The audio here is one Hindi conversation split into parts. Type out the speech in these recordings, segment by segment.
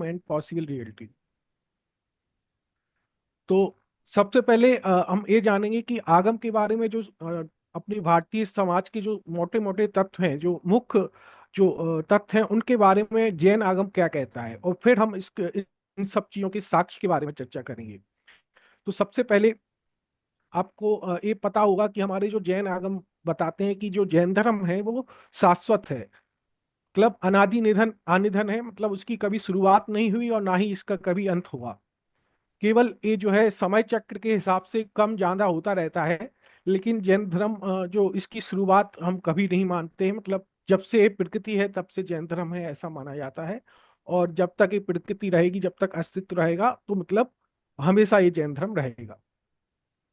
And possible reality. तो सबसे पहले हम ये जानेंगे कि आगम के बारे में जो अपनी भारतीय समाज के जो मोटे मोटे तत्व हैं, जो मुख्य जो तथ्य हैं, उनके बारे में जैन आगम क्या कहता है, और फिर हम इन सब चीजों के साक्ष्य के बारे में चर्चा करेंगे। तो सबसे पहले आपको ये पता होगा कि हमारे जो जैन आगम बताते हैं कि जो जैन धर्म है वो शाश्वत है। मतलब अनादि निधन अनिधन है, मतलब उसकी कभी शुरुआत नहीं हुई और ना ही इसका कभी अंत हुआ। केवल ये जो है समय चक्र के हिसाब से कम ज्यादा होता रहता है। लेकिन जैन धर्म जो इसकी शुरुआत हम कभी नहीं मानते हैं, मतलब जब से ये प्रकृति है तब से जैन धर्म है ऐसा माना जाता है। और जब तक ये प्रकृति रहेगी, जब तक अस्तित्व रहेगा, तो मतलब हमेशा ये जैन धर्म रहेगा।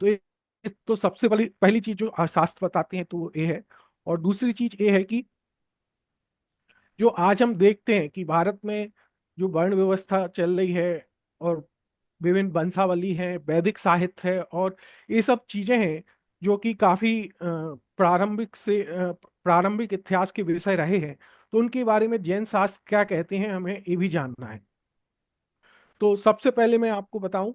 तो ये तो सबसे पहली पहली चीज जो शास्त्र बताते हैं तो वो ये है। और दूसरी चीज ये है कि जो आज हम देखते हैं कि भारत में जो वर्ण व्यवस्था चल रही है, और विभिन्न वंशावली है, वैदिक साहित्य है, और ये सब चीजें हैं जो कि काफी प्रारंभिक इतिहास के विषय रहे हैं। तो उनके बारे में जैन शास्त्र क्या कहते हैं, हमें ये भी जानना है। तो सबसे पहले मैं आपको बताऊं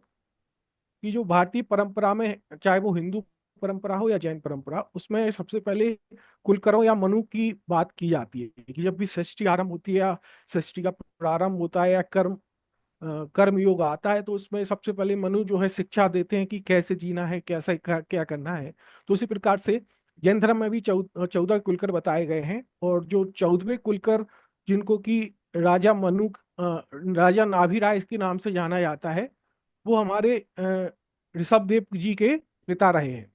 कि जो भारतीय परंपरा में, चाहे वो हिंदू परंपरा हो या जैन परंपरा, उसमें सबसे पहले कुलकर्म या मनु की बात की जाती है कि जब भी सृष्टि आरंभ होती है या सृष्टि का प्रारंभ होता है या कर्म योग आता है, तो उसमें सबसे पहले मनु जो है शिक्षा देते हैं कि कैसे जीना है, कैसे क्या करना है। तो उसी प्रकार से जैन धर्म में भी 14 कुलकर बताए गए हैं, और जो 14वें कुलकर, जिनको कि राजा राजा नाभिराय के नाम से जाना जाता है, वो हमारे ऋषभदेव जी के पिता रहे हैं।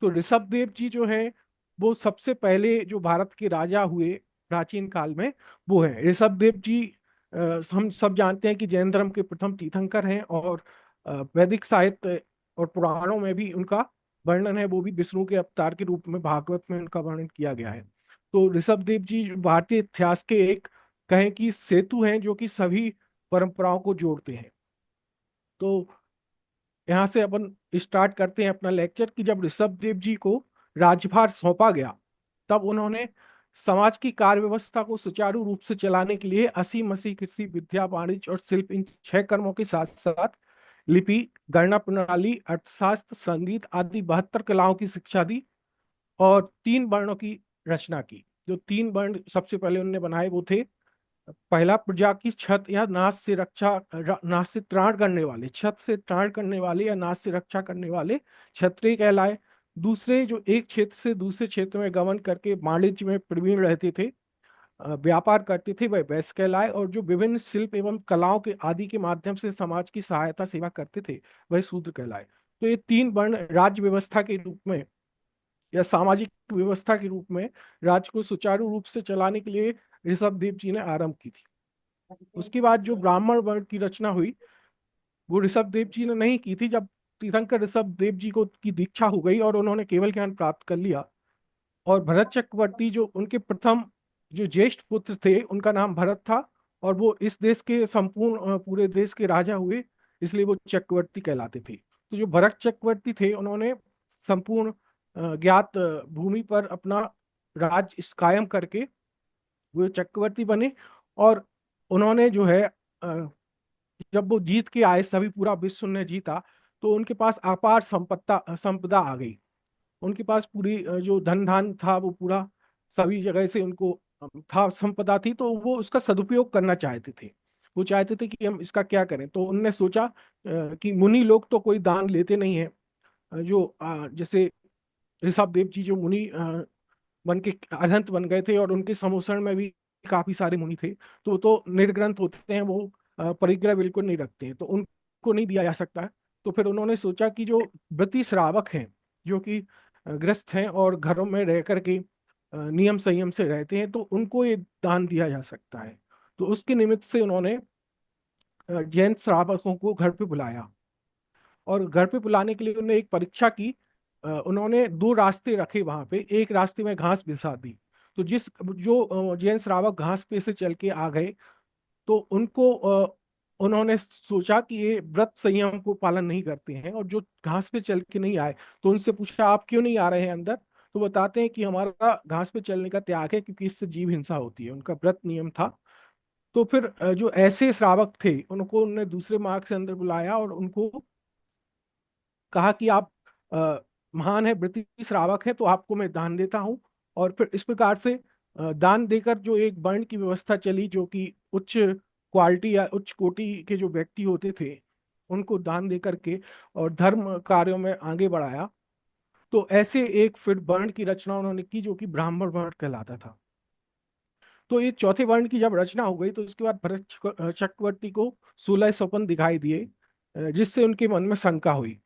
तो ऋषभदेव जी जो है वो सबसे पहले जो भारत के राजा हुए प्राचीन काल में, वो है ऋषभदेव जी। हम सब जानते हैं कि जैन धर्म के प्रथम तीर्थंकर हैं, और वैदिक साहित्य और पुराणों में भी उनका वर्णन है, वो भी विष्णु के अवतार के रूप में भागवत में उनका वर्णन किया गया है। तो ऋषभदेव जी भारतीय इतिहास के एक, कहें कि सेतु हैं जो कि सभी परंपराओं को जोड़ते हैं। तो यहाँ से अपन स्टार्ट करते हैं अपना लेक्चर कि जब ऋषभदेव जी को राज्यभार सौंपा गया, तब उन्होंने समाज की कार्य व्यवस्था को सुचारू रूप से चलाने के लिए असी मसी कृषि विद्या वाणिज्य और शिल्प, इन 6 कर्मों के साथ साथ लिपि, गणना प्रणाली, अर्थशास्त्र, संगीत आदि 72 कलाओं की शिक्षा दी, और 3 वर्णों की रचना की। जो 3 वर्ण सबसे पहले उन्होंने बनाए वो थे: पहला, प्रजा की छत या नाश से नाश से त्राण करने वाले, छत से त्राण करने वाले या नाश से रक्षा करने वाले क्षत्रिय कहलाए। दूसरे, जो एक क्षेत्र से दूसरे क्षेत्र में गमन करके वाणिज्य में प्रवीण रहते थे, व्यापार करते थे, वह वैश्य कहलाए। और जो विभिन्न शिल्प एवं कलाओं के आदि के माध्यम से समाज की सहायता सेवा करते थे, वह शूद्र कहलाए। तो ये 3 वर्ण राज्य व्यवस्था के रूप में या सामाजिक व्यवस्था के रूप में राज्य को सुचारू रूप से चलाने के लिए ऋषभदेव जी ने आरंभ की थी। उसके बाद जो ब्राह्मण वर्ण की रचना हुई, वो ऋषभदेव जी ने नहीं की थी। जब तीर्थंकर ऋषभदेव जी को की दीक्षा हो गई और उन्होंने केवल ज्ञान प्राप्त कर लिया, और भरत चक्रवर्ती जो उनके प्रथम जो ज्येष्ठ पुत्र थे, उनका नाम भरत था, और वो इस देश के संपूर्ण पूरे देश के राजा हुए, इसलिए वो चक्रवर्ती कहलाते थे। तो जो भरत चक्रवर्ती थे, उन्होंने संपूर्ण ज्ञात भूमि पर अपना राज कायम करके वो चक्रवर्ती बने। और उन्होंने जो है जब वो जीत के आए, सभी पूरा विश्व ने जीता, तो उनके पास अपार संपदा आ गई। उनके पास पूरी जो धन धान था वो पूरा सभी जगह से उनको था, संपदा थी, तो वो उसका सदुपयोग करना चाहते थे। वो चाहते थे कि हम इसका क्या करें। तो उनने सोचा कि मुनि लोग तो कोई दान लेते नहीं है। जो जैसे ऋषभ देव जी जो मुनि बन के अरहंत बन गए थे, और उनके समूसण में भी काफी सारे मुनि थे, तो निर्ग्रंथ होते हैं, वो परिग्रह बिल्कुल नहीं रखते हैं, तो उनको नहीं दिया जा सकता है। तो फिर उन्होंने सोचा कि जो व्रती श्रावक हैं, जो कि ग्रस्त हैं और घरों में रह करके नियम संयम से रहते हैं, तो उनको ये दान दिया जा सकता है। तो उसके निमित्त से उन्होंने जैन श्रावकों को घर पे बुलाया, और घर पे बुलाने के लिए उन्होंने एक परीक्षा की। उन्होंने 2 रास्ते रखे वहां पे, एक रास्ते में घास बिछा दी। तो जैन श्रावक घास पे से चल के आ गए, तो उन्होंने सोचा कि ये व्रत संयम को पालन नहीं करते हैं। और जो घास पे चल के नहीं आए, तो उनसे पूछा आप क्यों नहीं आ रहे हैं अंदर। तो बताते हैं कि हमारा घास पे चलने का त्याग है, क्योंकि इससे जीव हिंसा होती है, उनका व्रत नियम था। तो फिर जो ऐसे श्रावक थे उनको उन्होंने दूसरे मार्ग से अंदर बुलाया और उनको कहा कि आप अ, महान है ब्रिटिश श्रावक है, तो आपको मैं दान देता हूँ। और फिर इस प्रकार से दान देकर जो एक वर्ण की व्यवस्था चली, जो कि उच्च क्वालिटी या उच्च कोटि के जो व्यक्ति होते थे उनको दान दे करके और धर्म कार्यों में आगे बढ़ाया। तो ऐसे एक फिर वर्ण की रचना उन्होंने की जो कि ब्राह्मण वर्ण कहलाता था। तो ये चौथे वर्ण की जब रचना हो गई तो उसके बाद भरत चक्रवर्ती को 16 स्वप्न दिखाई दिए, जिससे उनके मन में शंका हुई।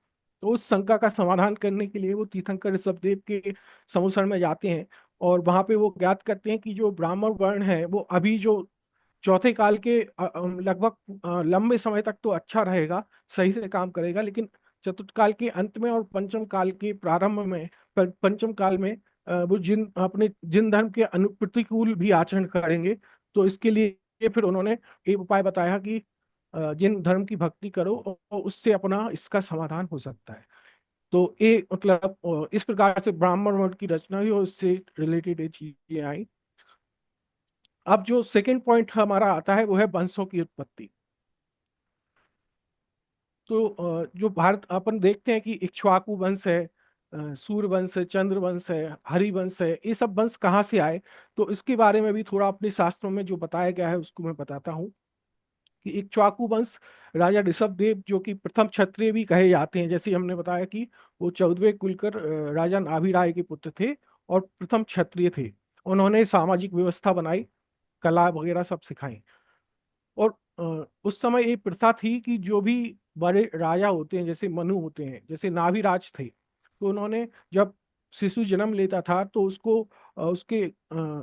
तो उस शंका का समाधान करने के लिए वो तीर्थंकर ऋषभदेव के समुसरण में जाते हैं और वहां पे वो ज्ञात करते हैं कि जो ब्राह्मण वर्ण है वो अभी जो चौथे काल के लगभग लंबे समय तक तो अच्छा रहेगा, सही से काम करेगा, लेकिन चतुर्थ काल के अंत में और पंचम काल के प्रारंभ में, पंचम काल में वो जिन धर्म के प्रतिकूल भी आचरण करेंगे। तो इसके लिए फिर उन्होंने एक उपाय बताया कि जिन धर्म की भक्ति करो और उससे अपना इसका समाधान हो सकता है। तो ये मतलब इस प्रकार से ब्राह्मण वर्ण की रचना हुई और इससे रिलेटेड ये चीजें आई। अब जो सेकंड पॉइंट हमारा आता है वो है वंशों की उत्पत्ति। तो जो भारत अपन देखते हैं कि इक्ष्वाकु वंश है, सूर्य वंश है, चंद्र वंश है, हरिवंश है, ये सब वंश कहाँ से आए, तो इसके बारे में भी थोड़ा अपने शास्त्रों में जो बताया गया है उसको मैं बताता हूँ। कि इक्ष्वाकु वंश राजा ऋषभदेव जो कि प्रथम क्षत्रिय भी कहे जाते हैं, जैसे हमने बताया कि वो 14वें कुलकर राजा नाभिराय के पुत्र थे और प्रथम क्षत्रिय थे। उन्होंने सामाजिक व्यवस्था बनाई, कला वगैरह सब सिखाई। और उस समय ये प्रथा थी कि जो भी बड़े राजा होते हैं, जैसे मनु होते हैं, जैसे नाभिराज थे, तो उन्होंने जब शिशु जन्म लेता था तो उसको उसके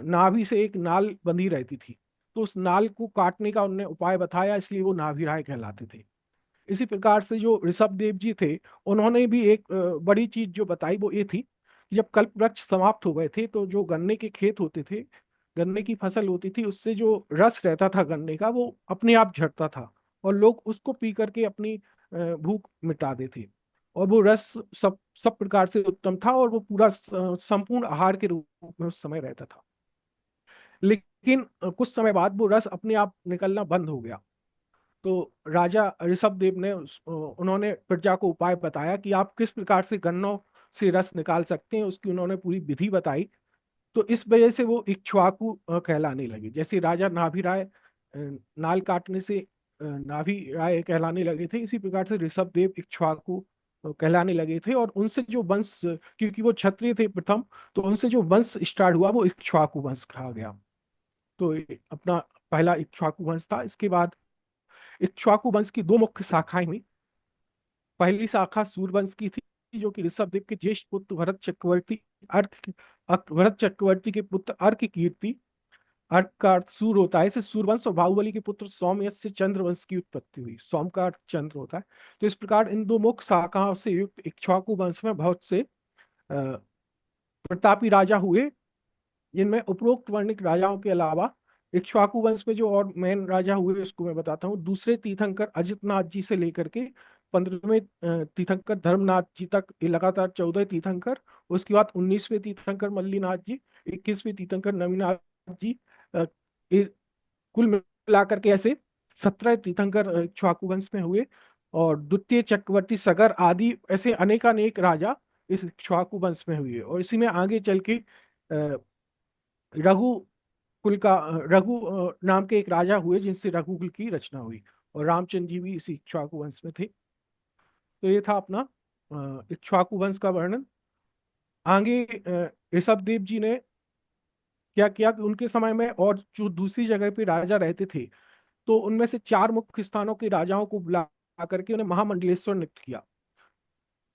नाभि से एक नाल बंधी रहती थी। तो उस नाल को काटने का उन्होंने उपाय बताया, इसलिए वो नाभिराय कहलाते थे। इसी प्रकार से जो ऋषभ देव जी थे, उन्होंने भी एक बड़ी चीज जो बताई वो ये थी कि जब कल्प वृक्ष समाप्त हो गए थे तो जो गन्ने के खेत होते थे, गन्ने की फसल होती थी, उससे जो रस रहता था गन्ने का वो अपने आप झड़ता था और लोग उसको पी करके अपनी भूख मिटाते थे। और वो रस सब सब प्रकार से उत्तम था और वो पूरा संपूर्ण आहार के रूप में उस समय रहता था। लेकिन कुछ समय बाद वो रस अपने आप निकलना बंद हो गया। तो राजा ऋषभदेव ने उन्होंने प्रजा को उपाय बताया कि आप किस प्रकार से गन्नों से रस निकाल सकते हैं, उसकी उन्होंने पूरी विधि बताई। तो इस वजह से वो इक्ष्वाकु कहलाने लगे। जैसे राजा नाभिराय नाल काटने से नाभिराय कहलाने लगे थे, इसी प्रकार से ऋषभदेव इक्ष्वाकु कहलाने लगे थे। और उनसे जो वंश, क्योंकि वो क्षत्रिय थे प्रथम, तो उनसे जो वंश स्टार्ट हुआ वो इक्ष्वाकु वंश कहा गया। तो ये अपना पहला इक्ष्वाकु वंश था। इसके बाद इक्ष्वाकु वंश की दो मुख्य शाखाएं हुई। पहली शाखा सूर्यवंश की थी, जो कि ऋषभदेव के ज्येष्ठ पुत्र भरत चक्रवर्ती के पुत्र अर्क कीर्ति, अर्क का अर्थ सूर्य होता है, इसे सूर्यवंश, और बाहुबली के पुत्र सोमयश से चंद्रवंश की उत्पत्ति हुई। सोम का अर्थ चंद्र होता है। तो इस प्रकार इन दो मुख्य शाखाओं से युक्त इक्ष्वाकु वंश में बहुत से प्रतापी राजा हुए, जिनमें उपरोक्त वर्णित राजाओं के अलावा इक्ष्वाकु वंश में जो और मेन राजा हुए उसको मैं बताता हूँ। दूसरे तीर्थंकर अजितनाथ जी से लेकर के 15वें तीर्थंकर धर्मनाथ जी तक, ये लगातार 14 तीर्थंकर। उसके बाद 19वें तीर्थंकर मल्लीनाथ जी, 21वें तीर्थंकर नवीनाथ जी, ये कुल मिलाकर के ऐसे 17 तीर्थंकर इक्ष्वाकु वंश में हुए। और द्वितीय चक्रवर्ती सगर आदि ऐसे अनेकानेक राजा इस इक्ष्वाकु वंश में हुए। और इसी में आगे चल के रघु कुल का नाम के एक राजा हुए, जिनसे रघुकुल की रचना हुई। और रामचंद्र जी भी इसी इक्ष्वाकु वंश में थे। तो ये था अपना इक्ष्वाकु वंश का वर्णन। आगे ऋषभदेव जी ने क्या किया कि उनके समय में और जो दूसरी जगह पे राजा रहते थे, तो उनमें से चार मुख्य स्थानों के राजाओं को बुला करके उन्हें महामंडलेश्वर नियुक्त किया।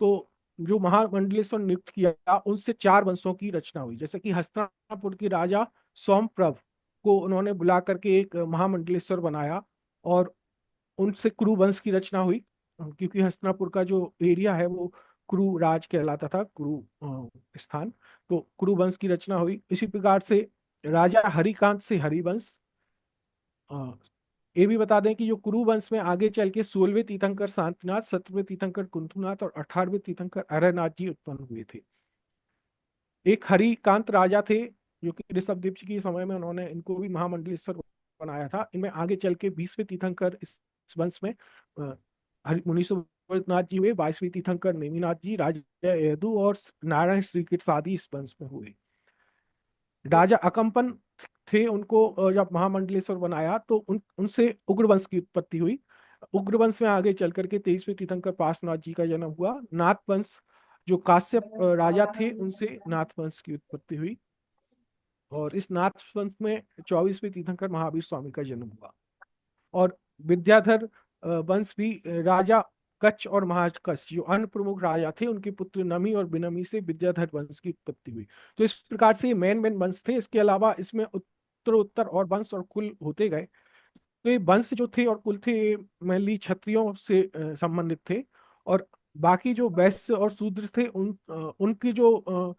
तो जो महामंडलेश्वर नियुक्त किया, उनसे चार वंशों की रचना हुई। जैसे कि हस्तिनापुर के राजा सोमप्रभ को उन्होंने बुला करके एक महामंडलेश्वर बनाया और उनसे कुरु वंश की रचना हुई। क्योंकि हस्तिनापुर का जो एरिया है वो कुरु राज कहलाता था, कुरु स्थान। तो कुरु वंश की रचना हुई। इसी प्रकार से राजा हरिकांत से हरिवंश। अ, ये भी बता दें कि जो कुरु वंश में आगे चल के 16वें तीर्थंकर शांतिनाथ, 17वें तीर्थंकर कुंथुनाथ और 18वें तीर्थंकर अरयनाथ जी उत्पन्न हुए थे। एक हरिकांत राजा थे जो कि ऋषभदेव जी के समय में उन्होंने इनको भी महामंडलेश्वर बनाया था। इनमें आगे चल के 20वें तीर्थंकर इस वंश में मुनि सुब्रतनाथ जी हुए, 22वें तीर्थंकर नेमिनाथ जी, राजा यदु और नारायण श्रीकृष्ण आदि इस वंश में हुए। राजा अकम्पन थे, उनको जब महामंडलेश्वर बनाया तो उनसे उग्रवंश की उत्पत्ति हुई। उग्रवंश में आगे चल करके 23वें तीर्थंकर पार्श्वनाथ जी का जन्म हुआ। नाथ वंश जो काश्यप राजा थे उनसे नाथ वंश की उत्पत्ति हुई, और इस नाथ वंश में 24वें तीर्थंकर महावीर स्वामी का जन्म हुआ। और विद्याधर वंश भी राजा कच्छ और महाकच्छ जो अन्य प्रमुख राजा थे उनके पुत्र नमी और बिनमी से विद्याधर वंश की उत्पत्ति हुई। तो इस प्रकार से ये मेन मेन वंश थे। इसके अलावा इसमें उत्तरोत्तर और वंश और कुल होते गए। तो ये वंश जो थे और कुल थे ये मेनली क्षत्रियों से संबंधित थे, और बाकी जो वैश्य और शूद्र थे उनकी जो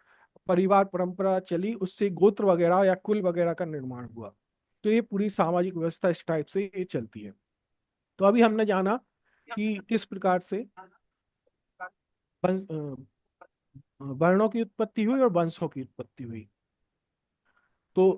परिवार परंपरा चली उससे गोत्र वगैरह या कुल वगैरह का निर्माण हुआ। तो ये पूरी सामाजिक व्यवस्था इस टाइप से ये चलती है। तो अभी हमने जाना कि किस प्रकार से वर्णों की उत्पत्ति हुई और वंशों की उत्पत्ति हुई। तो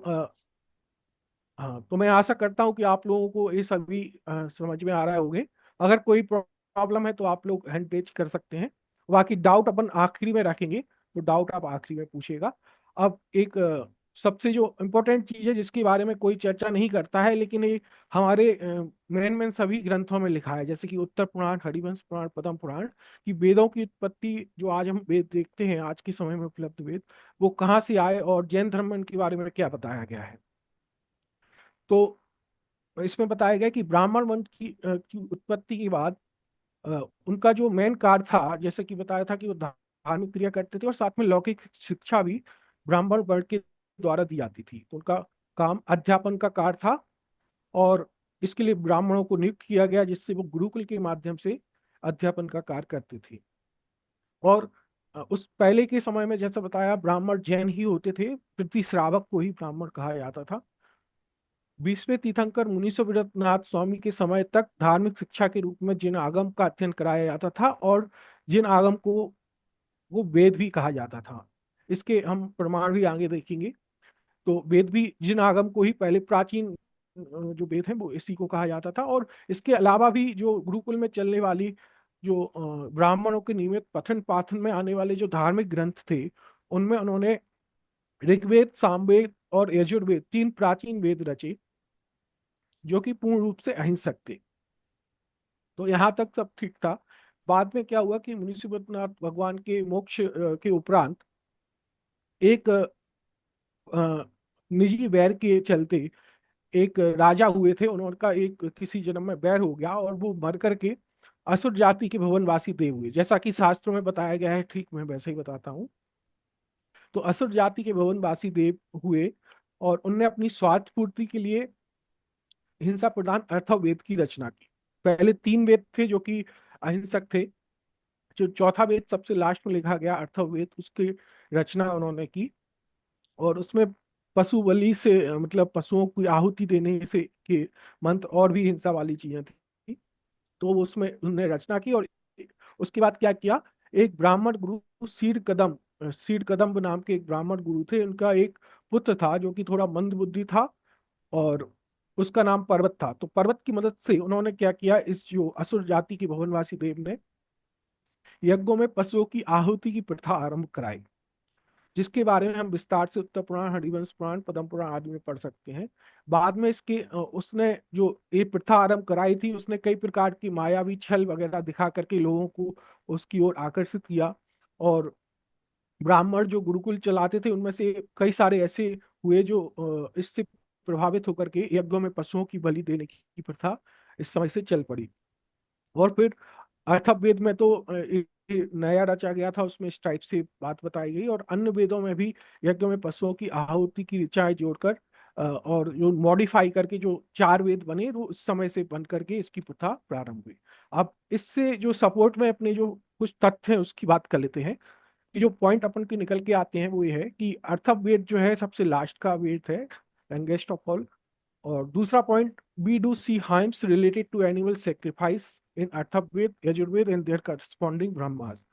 हाँ, तो मैं आशा करता हूँ कि आप लोगों को ये सभी समझ में आ रहे होंगे। अगर कोई प्रॉब्लम है तो आप लोग हैंड रेज कर सकते हैं, बाकी डाउट अपन आखिरी में रखेंगे, तो डाउट आप आखिरी में पूछिएगा। अब एक सबसे जो इम्पोर्टेंट चीज़ है जिसके बारे में कोई चर्चा नहीं करता है, लेकिन ये हमारे मेन मेन सभी ग्रंथों में लिखा है, जैसे कि उत्तर पुराण, हरिवंश पुराण, पद्म पुराण, कि वेदों की उत्पत्ति जो आज हम वेद देखते हैं आज के समय में उपलब्ध वेद, वो कहाँ से आए और जैन धर्म में इनके बारे में क्या बताया गया है। तो इसमें बताया गया कि ब्राह्मण वंश की उत्पत्ति के बाद उनका जो मेन कार्य था, जैसे कि बताया था कि वो धार्मिक क्रिया करते थे और साथ में लौकिक शिक्षा भी ब्राह्मण वर्ण के द्वारा दी जाती थी। तो उनका काम अध्यापन का कार्य था, और इसके लिए ब्राह्मणों को नियुक्त किया गया जिससे वो गुरुकुल के माध्यम से अध्यापन का कार्य करते थे। और उस पहले के समय में जैसा बताया ब्राह्मण जैन ही होते थे, पृथ्वी श्रावक को ही ब्राह्मण कहा जाता था। 20वें तीर्थंकर मुनि सुब्रतनाथ स्वामी के समय तक धार्मिक शिक्षा के रूप में जिन आगम का अध्ययन कराया जाता था, और जिन आगम को वो वेद भी कहा जाता था। इसके हम प्रमाण भी आगे देखेंगे। तो वेद भी जिन आगम को ही पहले प्राचीन जो वेद है वो इसी को कहा जाता था। और इसके अलावा भी जो गुरुकुल में चलने वाली जो ब्राह्मणों के नियमित पठन पाठन में आने वाले जो धार्मिक ग्रंथ थे, उनमें उन्होंने ऋग्वेद, सामवेद और यजुर्वेद, तीन प्राचीन वेद रचे जो कि पूर्ण रूप से अहिंसक थे। तो यहाँ तक सब ठीक था। बाद में क्या हुआ कि मुनि सुब्रतनाथ भगवान के मोक्ष के उपरांत एक निजी वैर के चलते एक राजा हुए थे, उनका एक किसी जन्म में वैर हो गया और वो मर करके असुर जाति के भुवनवासी देव हुए। जैसा कि शास्त्रों में बताया गया है, ठीक मैं वैसे ही बताता हूँ। तो असुर जाति के भुवनवासी देव हुए, और उनने अपनी स्वार्थ पूर्ति के लिए हिंसा प्रधान अथर्ववेद की रचना की। पहले तीन वेद थे जो कि अहिंसक थे। जो चौथा वेद सबसे लास्ट में लिखा गया अथर्ववेद, उसकी रचना उन्होंने की, और उसमें पशु बलि से मतलब पशुओं को आहुति देने से के मंत्र और भी हिंसा वाली चीजें थी। तो उसमें उन्होंने रचना की। और उसके बाद क्या किया, एक ब्राह्मण गुरु सीड कदम्ब नाम के एक ब्राह्मण गुरु थे। उनका एक पुत्र था जो कि थोड़ा मंद बुद्धि था, और उसका नाम पर्वत था। तो पर्वत की मदद से उन्होंने क्या किया, इस जो असुर जाति के भुवनवासी देव ने यज्ञों में पशुओं की आहुति की प्रथा आरंभ कराई, जिसके बारे में हम विस्तार से उत्तर पुराण, हरिवंश पुराण, पद्म पुराण आदि में पढ़ सकते हैं। बाद में इसके उसने जो ये प्रथा आरंभ कराई थी, उसने कई प्रकार की मायावी छल वगैरह दिखा करके लोगों को उसकी ओर आकर्षित किया। और ब्राह्मण जो गुरुकुल चलाते थे उनमें से कई सारे ऐसे हुए जो इससे प्रभावित होकर के यज्ञों में पशुओं की बलि देने की प्रथा इस समय से चल पड़ी। और फिर अथर्ववेद में तो ये नया रचा गया था, उसमें इस टाइप से बात बताई गई। और अन्य वेदों में भी यज्ञ में पशुओं की आहुति की ऋचाएं जोड़कर और जो मॉडिफाई करके जो चार वेद बने, वो उस समय से बन करके इसकी प्रथा प्रारंभ हुई। अब इससे जो सपोर्ट में अपने जो कुछ तथ्य हैं उसकी बात कर लेते हैं, कि जो पॉइंट अपन के निकल के आते हैं वो ये है कि अथर्ववेद जो है सबसे लास्ट का वेद है, यंगेस्ट ऑफ ऑल। और दूसरा पॉइंट, we do see hymns related to animal sacrifice in Atharvaveda, Yajurveda and their corresponding Brahmas.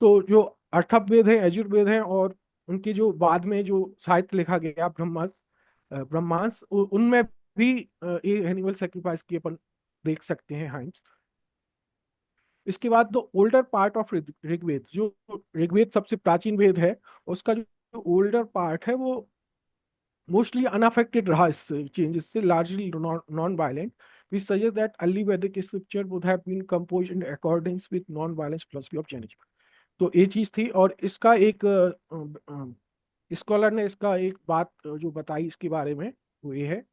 तो जो अथर्ववेद है, यजुर्वेद है, और उनके जो बाद में जो साहित्य लिखा गया ब्रह्मास, ब्रह्मांस, उनमें भी एनिमल सेक्रीफाइस की अपन देख सकते हैं हाइम्स। इसके बाद the older part of Rigveda, जो ऋग्वेद सबसे प्राचीन वेद है, उसका जो ओल्डर पार्ट है वो मोस्टली अनअफेक्टेड रहा इस चेंजेस से, largely non violent, which suggests that early Vedic scripture would have been composed in accordance with non-violence philosophy of Jainism। तो ये चीज थी। और इसका एक स्कॉलर ने इसका एक बात जो बताई इसके बारे में, वो ये है,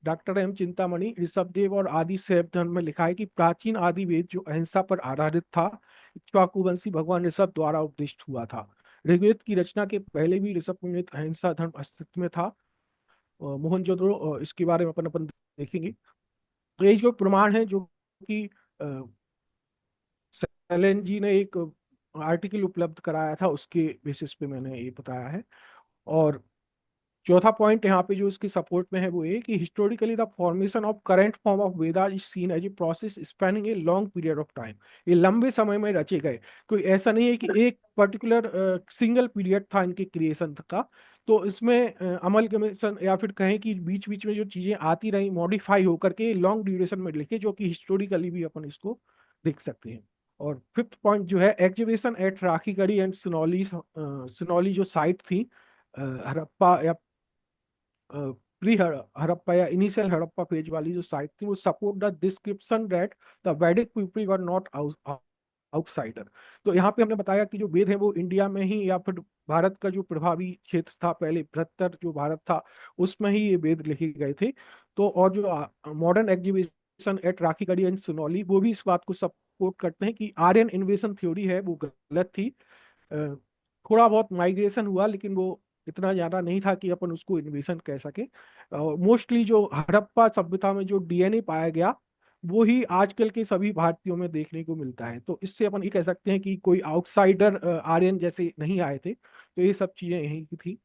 डॉक्टर एम चिंतामणि ऋषभदेव और आदि शैव धर्म में लिखा है कि प्राचीन आदि वेद जो अहिंसा पर आधारित था, इक्ष्वाकुवंशी भगवान ऋषभ द्वारा उपदिष्ट हुआ था। ऋग्वेद की रचना के पहले भी ऋषभ पुरोहित अहिंसा धर्म अस्तित्व में था। मोहनजोदड़ो, इसके बारे में अपन अपन देखेंगे। तो ये जो प्रमाण है, जो कि सेलेन जी ने एक आर्टिकल उपलब्ध कराया था, उसके बेसिस पे मैंने ये बताया है। और चौथा पॉइंट यहाँ पे जो इसकी सपोर्ट में है वो ये कि historically the formation of current form of Vedas is seen as a process spanning a long period of time. ये लंबे समय में रचे गए, कोई ऐसा नहीं है कि एक पर्टिकुलर सिंगल पीरियड था इनके क्रिएशन का। तो इसमें अमलगमेशन या फिर कहें कि बीच बीच में जो चीजें आती रही मॉडिफाई होकर के लॉन्ग ड्यूरेशन में लिखे, जो कि हिस्टोरिकली भी अपन इसको देख सकते हैं। और फिफ्थ पॉइंट जो है, exhibition at Rakhigarhi and Sinauli, Sinauli जो साइट थी हड़प्पा या प्री हड़प्पा या इनिशियल हड़प्पा फेज वाली जो साइट थी, वो support the description that the वैदिक पीपल वर नॉट आउटसाइडर। तो यहाँ पे हमने बताया कि जो वेद है वो इंडिया में ही या फिर भारत का जो प्रभावी क्षेत्र था, पहले बृहत्तर जो भारत था उसमें ही ये वेद लिखे गए थे। तो और जो modern exhibition at Rakhigarhi and Sunauli, वो भी इस बात को सपोर्ट करते हैं कि आर्यन इन्वेशन थ्योरी है वो गलत थी। अ, थोड़ा बहुत माइग्रेशन हुआ, लेकिन वो इतना ज्यादा नहीं था कि अपन उसको इन्वेशन कह सके। मोस्टली जो हड़प्पा सभ्यता में जो डीएनए पाया गया, वो ही आजकल के सभी भारतीयों में देखने को मिलता है। तो इससे अपन ये कह सकते हैं कि कोई आउटसाइडर आर्यन जैसे नहीं आए थे। तो ये सब चीजें यहीं की थी।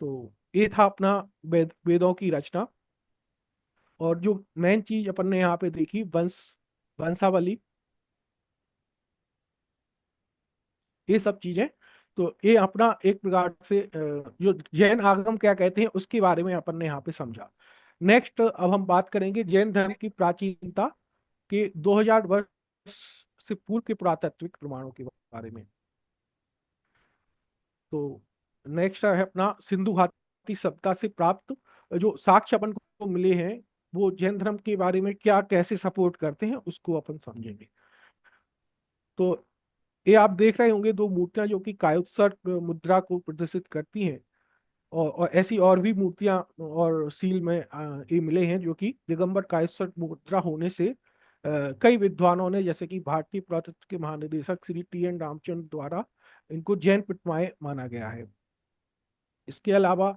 तो ये था अपना वेदों की रचना। और जो मेन चीज अपन ने यहाँ पे देखी, वंशावली, ये सब चीजें। तो ये अपना एक प्रकार से जो जैन आगम क्या कहते हैं उसके बारे में अपन ने यहाँ पे समझा। नेक्स्ट अब हम बात करेंगे जैन धर्म की प्राचीनता के 2000 वर्ष से पूर्व के पुरातात्विक प्रमाणों के बारे में। तो नेक्स्ट है अपना सिंधु घाटी सभ्यता से प्राप्त जो साक्ष्य अपन को मिले हैं, वो जैन धर्म के बारे में क्या कैसे सपोर्ट करते हैं उसको अपन समझेंगे। तो ये आप देख रहे होंगे दो मूर्तियां जो कि कायोत्सर्ग मुद्रा को प्रदर्शित करती हैं। और ऐसी और भी मूर्तियां और सील में ये मिले हैं, जो कि दिगंबर कायस्थ मुद्रा होने से कई विद्वानों ने, जैसे कि भारतीय पुरातत्व के महानिदेशक श्री टी एन रामचंद्र द्वारा, इनको जैन प्रतिमाएं माना गया है। इसके अलावा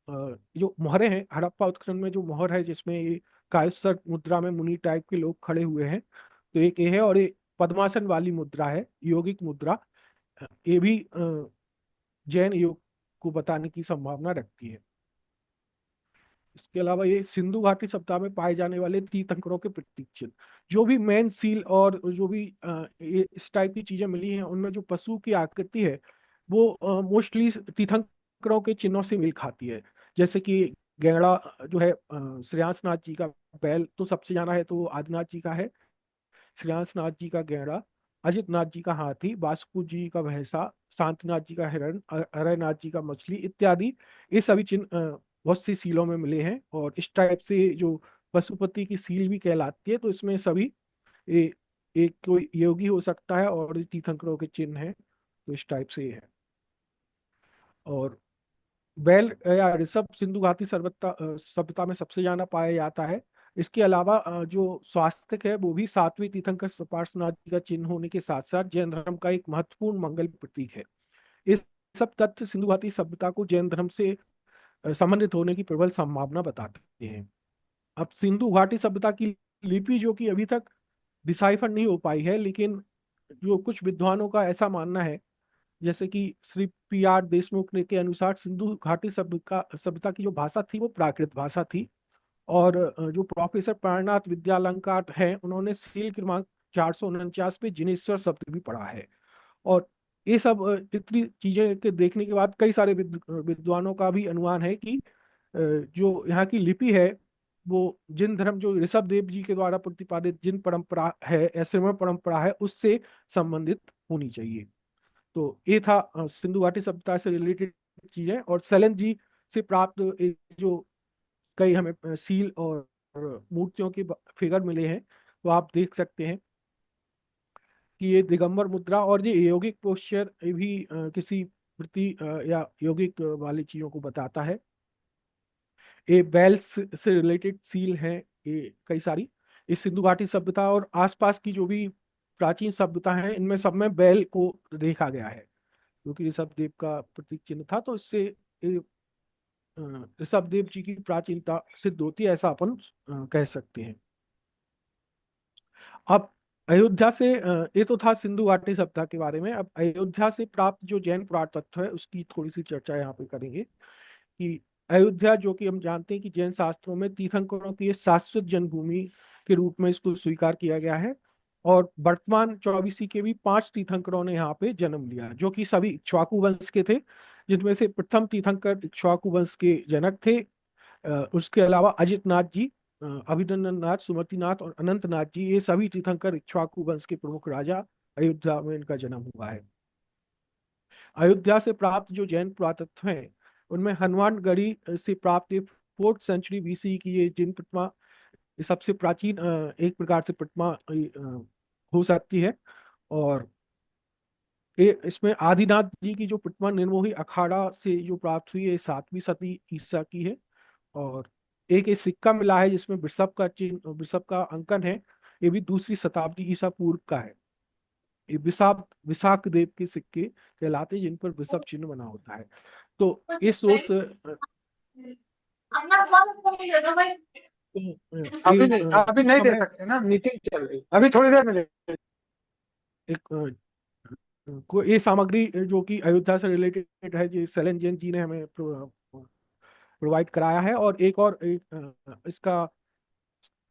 जो मोहरें हैं, हड़प्पा उत्खनन में जो मोहर है जिसमें ये कायस्थ मुद्रा में मुनि टाइप के लोग खड़े हुए हैं, तो एक ये है। और ये पद्मासन वाली मुद्रा है, योगिक मुद्रा। ये भी जैन योग को बताने की संभावना रखती है। इसके अलावा ये सिंधु घाटी सप्ताह में पाए जाने वाले तीर्थंकरों के प्रतीक चिन्ह, जो भी मेन सील और जो भी ये इस टाइप की चीजें मिली हैं, उनमें जो पशु की आकृति है वो मोस्टली तीर्थंकरों के चिन्हों से मेल खाती है। जैसे कि गैंगड़ा जो है, श्रेयांस नाथ जी का बैल तो सबसे जाना है, तो वो आदिनाथ जी का है। श्रेयांस नाथ जी का गैंडा, अजित नाथ जी का हाथी, वासुकी जी का भैंसा, शांतिनाथ जी का हिरण, अरयनाथ जी का मछली इत्यादि, ये सभी चिन्ह बहुत सी सीलों में मिले हैं। और इस टाइप से जो पशुपति की सील भी कहलाती है, तो इसमें सभी ए, एक कोई योगी हो सकता है और तीर्थंकरों के चिन्ह हैं। तो इस टाइप से ये है। और बैल या ऋषभ सिंधु घाटी सभ्यता में सबसे ज्यादा पाया जाता है। इसके अलावा जो स्वास्तिक है वो भी सातवें तीर्थंकर पार्श्वनाथ जी का चिन्ह होने के साथ साथ जैन धर्म का एक महत्वपूर्ण मंगल प्रतीक है। इस सब तथ्य सिंधु घाटी सभ्यता को जैन धर्म से संबंधित होने की प्रबल संभावना बताते हैं। अब सिंधु घाटी सभ्यता की लिपि जो कि अभी तक डिसाइफर नहीं हो पाई है, लेकिन जो कुछ विद्वानों का ऐसा मानना है, जैसे कि श्री पी आर देशमुख ने के अनुसार सिंधु घाटी सभ्यता की जो भाषा थी वो प्राकृत भाषा थी। और जो प्रोफेसर प्राणनाथ विद्यालंकार हैं, उन्होंने सील क्रमांक 449 पे जिनेश्वर शब्द भी पढ़ा है। और ये सब इतनी चीजें के देखने के बाद कई सारे विद्वानों का भी अनुमान है कि जो यहाँ की लिपि है वो जिन धर्म जो ऋषभ देव जी के द्वारा प्रतिपादित जिन परंपरा है या श्रवण परंपरा है उससे संबंधित होनी चाहिए। तो ये था सिंधु घाटी सभ्यता से रिलेटेड चीजें। और सेलन जी से प्राप्त जो कई हमें सील और मूर्तियों के फिगर मिले हैं, तो आप देख सकते हैं कि ये दिगंबर मुद्रा और ये यौगिक पोस्चर ये भी किसी वृत्ति या यौगिक वाली चीजों को बताता है। ये बैल से रिलेटेड सील हैं ये कई सारी। इस सिंधु घाटी सभ्यता और आसपास की जो भी प्राचीन सभ्यता है इनमें सब में बैल को देखा गया है, क्योंकि ऋषभ देव का प्रतीक चिन्ह था। तो इससे ये, ऋषभ देव जी की प्राचीनता सिद्ध होती है, ऐसा अपन कह सकते हैं। अब अयोध्या से ये तो था सिंधु घाटी सभ्यता के बारे में। अब अयोध्या से प्राप्त जो जैन पुरातत्व है उसकी थोड़ी सी चर्चा यहाँ पे करेंगे। कि अयोध्या, जो कि हम जानते हैं कि जैन शास्त्रों में तीर्थंकरों की ये शाश्वत जन्मभूमि के रूप में इसको स्वीकार किया गया है। और वर्तमान 24 के भी 5 तीर्थंकरों ने यहाँ पे जन्म लिया, जो कि सभी इक्ष्वाकु वंश के थे, जिनमें से प्रथम तीर्थंकर इक्ष्वाकु वंश के जनक थे। उसके अलावा अजित नाथ जी, अभिनंदन नाथ, सुमति नाथ और अनंत नाथ जी, ये सभी तीर्थंकर इक्ष्वाकु वंश के प्रमुख राजा, अयोध्या में इनका जन्म हुआ है। अयोध्या से प्राप्त जो जैन पुरातत्व हैं उनमें हनुमानगढ़ी से प्राप्त 4th सेंचुरी BC की ये जिन प्रतिमा, ये सबसे प्राचीन एक प्रकार से प्रतिमा हो सकती है। और ये इसमें आदिनाथ जी की जो प्रतिमा निर्मोही अखाड़ा से जो प्राप्त हुई है 7वीं सदी ईसा की है। और एक ये सिक्का मिला है जिसमें वृषभ का चिन्ह, वृषभ का अंकन है, ये भी 2री शताब्दी ईसा पूर्व का है। ये विशाख विशाख देव के सिक्के कहलाते हैं जिन पर वृषभ चिन्ह बना होता है। तो ये सोर्स अभी नहीं, अभी उस नहीं दे समय सकते ना, मीटिंग चल रही, अभी थोड़ी देर में दे। एक ये सामग्री जो कि अयोध्या से रिलेटेड है, जो सेलन जैन जी ने हमें प्रोवाइड कराया है। और एक इसका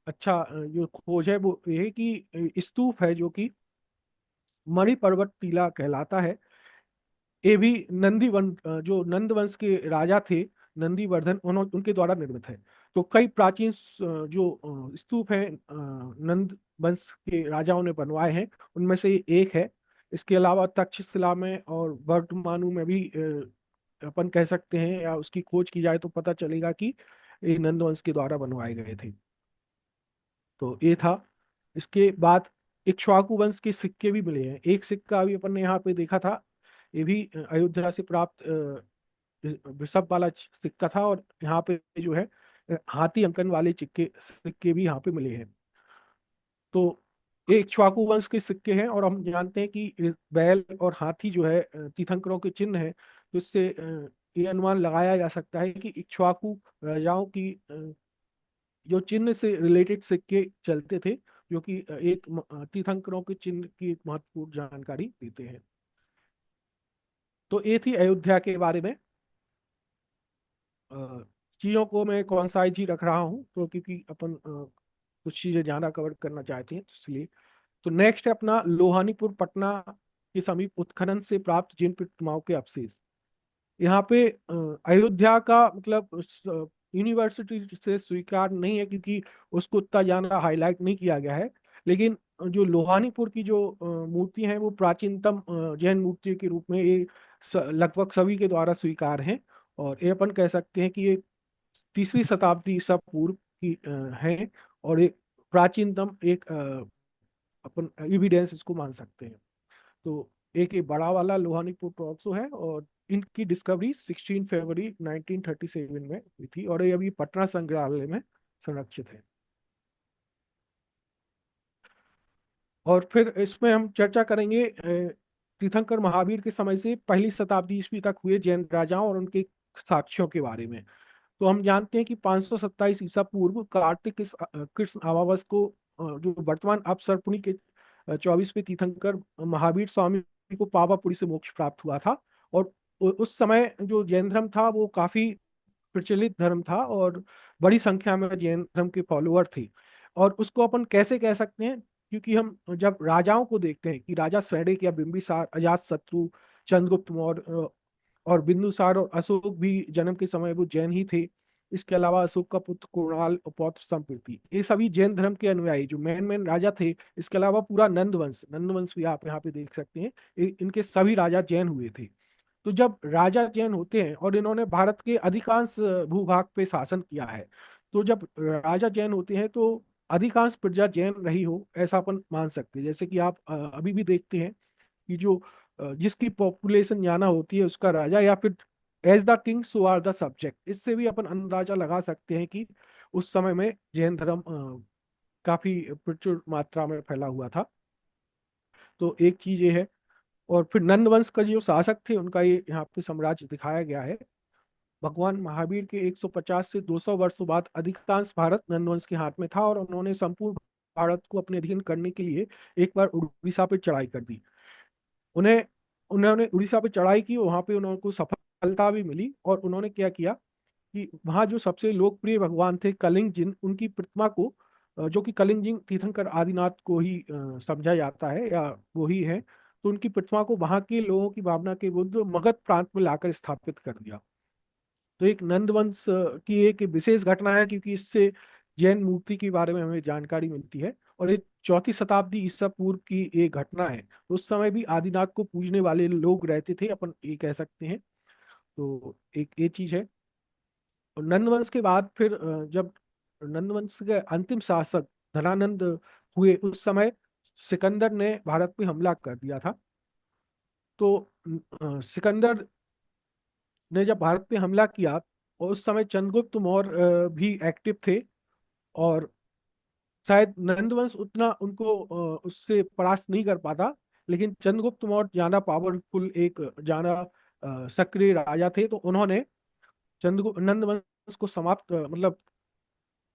अच्छा जो खोज है वो ये है कि स्तूप है जो कि मणि पर्वत टीला कहलाता है। ये भी जो नंद वंश के राजा थे, नंदीवर्धन, उनके द्वारा निर्मित है। तो कई प्राचीन जो स्तूप हैं नंद वंश के राजाओं ने बनवाए हैं, उनमें से ये एक है। इसके अलावा तक्षशिला में और वर्धमानु में भी अपन कह सकते हैं, या उसकी खोज की जाए तो पता चलेगा कि ये नंद वंश के द्वारा बनवाए गए थे। तो ये था। इसके बाद इक्ष्वाकु वंश के सिक्के भी मिले हैं। एक सिक्का अभी अपन ने यहाँ पे देखा था, ये भी अयोध्या से प्राप्त वृषभ वाला सिक्का था। और यहाँ पे जो है हाथी अंकन वाले सिक्के सिक्के भी यहाँ पे मिले हैं। तो ये इक्ष्वाकु वंश के सिक्के हैं। और हम जानते हैं कि बैल और हाथी जो है तीर्थंकरों के चिन्ह है। तो इससे ये अनुमान लगाया जा सकता है कि इक्ष्वाकु राजाओं की जो चिन्ह से रिलेटेड सिक्के चलते थे, जो कि एक तीर्थंकरों के चिन्ह की एक महत्वपूर्ण जानकारी देते हैं। तो ये थी अयोध्या के बारे में। अ, चीजों को मैं कौन सा ही रख रहा हूँ तो क्योंकि अपन कुछ चीजें ज्यादा कवर करना चाहते हैं, तो इसलिए। तो नेक्स्ट है अपना लोहानीपुर पटना के समीप उत्खनन से प्राप्त जिन प्रतिमाओं के अवशेष। यहाँ पे अयोध्या का मतलब यूनिवर्सिटी से स्वीकार नहीं है, क्योंकि उसको उतना ज्यादा हाईलाइट नहीं किया गया है। लेकिन जो लोहानीपुर की जो मूर्ति हैं वो प्राचीनतम जैन मूर्ति के रूप में ये लगभग सभी के द्वारा स्वीकार हैं। और ये अपन कह सकते हैं कि ये 3री शताब्दी ईसा पूर्व की है। और एक प्राचीनतम एक अपन एविडेंस इसको मान सकते हैं। तो एक ये बड़ा वाला लोहानीपुर टॉक्सो है, और इनकी डिस्कवरी 16 फरवरी 1937 में हुई थी, और ये अभी पटना संग्रहालय में संरक्षित है। और फिर इसमें हम चर्चा करेंगे तीर्थंकर महावीर के समय से 1ली शताब्दी ईस्वी तक हुए जैन राजाओं और उनके साक्ष्यों के बारे में। तो हम जानते हैं कि 527 ईसा पूर्व कार्तिक कृष्ण अमावस को जो वर्तमान अपसर्पणी के 24वें तीर्थंकर महावीर स्वामी को पावापुरी से मोक्ष प्राप्त हुआ था। और उस समय जो जैन धर्म था वो काफी प्रचलित धर्म था, और बड़ी संख्या में जैन धर्म के फॉलोअर थे। और उसको अपन कैसे कह सकते हैं, क्योंकि हम जब राजाओं को देखते हैं कि राजा सैनिक या बिंबिसार, अजातशत्रु, चंद्रगुप्त मौर्य और बिंदुसार और अशोक भी जन्म के समय वो जैन ही थे। इसके अलावा अशोक का पुत्र कुणाल और पौत्र संप्रति, ये सभी जैन धर्म के अनुयायी जो मेन मेन राजा थे। इसके अलावा पूरा नंद वंश भी आप यहाँ पे देख सकते हैं, इनके सभी राजा जैन हुए थे। तो जब राजा जैन होते हैं और इन्होंने भारत के अधिकांश भूभाग पे शासन किया है, तो जब राजा जैन होते हैं तो अधिकांश प्रजा जैन रही हो ऐसा अपन मान सकते हैं। जैसे कि आप अभी भी देखते हैं कि जो जिसकी पॉपुलेशन ज्यादा होती है उसका राजा, या फिर as the kings who are the subject, इससे भी अपन अंदाजा लगा सकते हैं कि उस समय में जैन धर्म काफी प्रचुर मात्रा में फैला हुआ था। तो एक चीज ये है। और फिर नंद वंश का जो शासक थे उनका ये यहाँ पे साम्राज्य दिखाया गया है। भगवान महावीर के 150 से 200 वर्ष बाद अधिकांश भारत नंद वंश के हाथ में था, और उन्होंने संपूर्ण भारत को अपने अधीन करने के लिए एक बार उड़ीसा पे चढ़ाई कर दी। उन्हें उन्होंने उड़ीसा पे चढ़ाई की, वहां पे उनको सफलता भी मिली, और उन्होंने क्या किया कि वहाँ जो सबसे लोकप्रिय भगवान थे कलिंग जिन, उनकी प्रतिमा को जो कि कलिंग जिन तीर्थंकर आदिनाथ को ही समझा जाता है या वो ही है, तो उनकी प्रतिमा को वहाँ के लोगों की भावना के विरुद्ध मगध प्रांत में लाकर स्थापित कर दिया। तो एक नंदवंश की एक विशेष घटना है, क्योंकि इससे जैन मूर्ति के बारे में हमें जानकारी मिलती है, और ये 4वीं शताब्दी ईसा पूर्व की एक घटना है। तो उस समय भी आदिनाथ को पूजने वाले लोग रहते थे, अपन ये कह सकते हैं। तो एक ये चीज है। और नंदवंश के बाद फिर जब नंदवंश के अंतिम शासक धनानंद हुए, उस समय सिकंदर ने भारत पे हमला कर दिया था। तो सिकंदर ने जब भारत पे हमला किया, और उस समय चंद्रगुप्त मौर्य भी एक्टिव थे, और शायद नंदवंश उतना उनको उससे परास्त नहीं कर पाता, लेकिन चंद्रगुप्त मौर्य ज्यादा पावरफुल, एक ज्यादा सक्रिय राजा थे। तो उन्होंने चंद्रगुप्त नंदवंश को मतलब